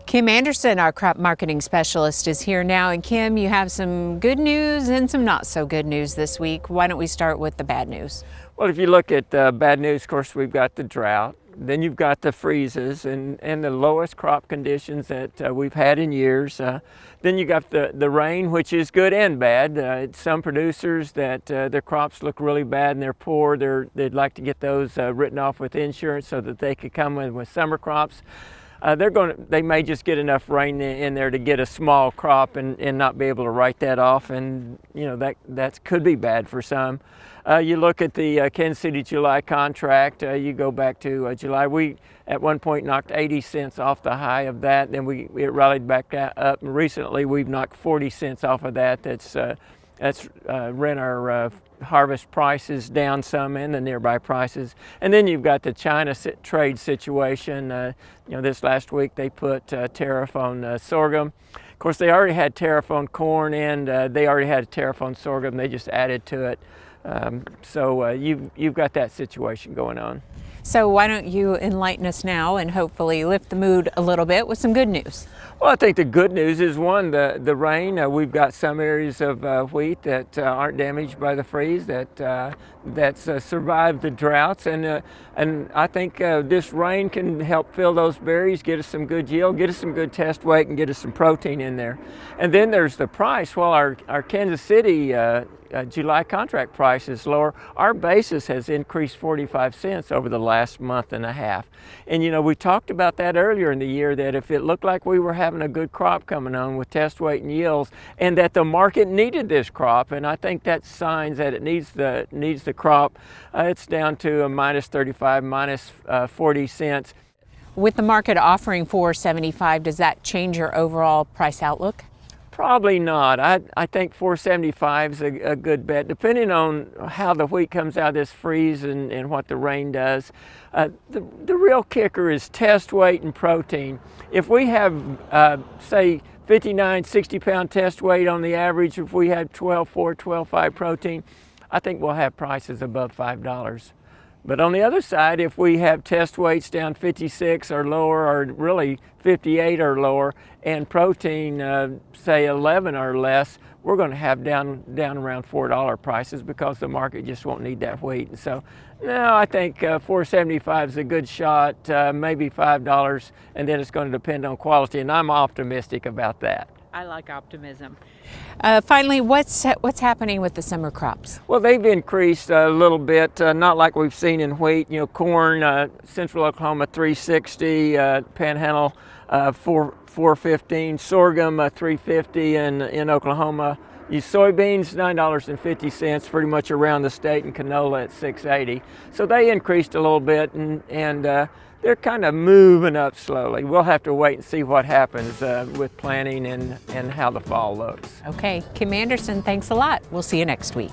Kim Anderson, our crop marketing specialist, is here now. And Kim, you have some good news and some not so good news this week. Why don't we start with the bad news? Well, if you look at bad news, of course, we've got the drought. Then you've got the freezes and the lowest crop conditions that we've had in years. Then you got the rain, which is good and bad. Some producers that their crops look really bad and they're poor, they'd like to get those written off with insurance so that they could come in with summer crops. They may just get enough rain in there to get a small crop and not be able to write that off, and you know that could be bad for some. You look at the Kansas City July contract. You go back to July. We at one point knocked 80 cents off the high of that. Then it rallied back up, and recently we've knocked 40 cents off of that. That's rent our harvest prices down some and the nearby prices. And then you've got the China trade situation. This last week they put tariff on sorghum. Of course, they already had tariff on corn, and they already had a tariff on sorghum. They just added to it. So you've got that situation going on. So why don't you enlighten us now and hopefully lift the mood a little bit with some good news? Well, I think the good news is, one, the rain. We've got some areas of wheat that aren't damaged by the freeze, that's survived the droughts, and I think this rain can help fill those berries, get us some good yield, get us some good test weight, and get us some protein in there. And then there's the price. Well, our Kansas City July contract price is lower. Our basis has increased 45 cents over the last month and a half. And we talked about that earlier in the year, that if it looked like we were having a good crop coming on with test weight and yields, and that the market needed this crop, and I think that's signs that it needs the crop. It's down to a minus 35, minus 40 cents. With the market offering $4.75, does that change your overall price outlook? Probably not. I think 475 is a good bet, depending on how the wheat comes out of this freeze and what the rain does. The real kicker is test weight and protein. If we have, say, 59, 60-pound test weight on the average, if we have 12.4, 12.5 protein, I think we'll have prices above $5. But on the other side, if we have test weights down 56 or lower, or really 58 or lower, and protein, say 11 or less, we're going to have down around $4 prices, because the market just won't need that wheat. And so, no, I think 475 is a good shot, maybe $5, and then it's going to depend on quality, and I'm optimistic about that. I like optimism. Finally, what's happening with the summer crops? Well, they've increased a little bit, not like we've seen in wheat. Corn, Central Oklahoma 360, Panhandle 415, sorghum 350 in Oklahoma. Soybeans $9.50, pretty much around the state, and canola at $6.80. So they increased a little bit, and they're kind of moving up slowly. We'll have to wait and see what happens with planting and how the fall looks. Okay, Kim Anderson, thanks a lot. We'll see you next week.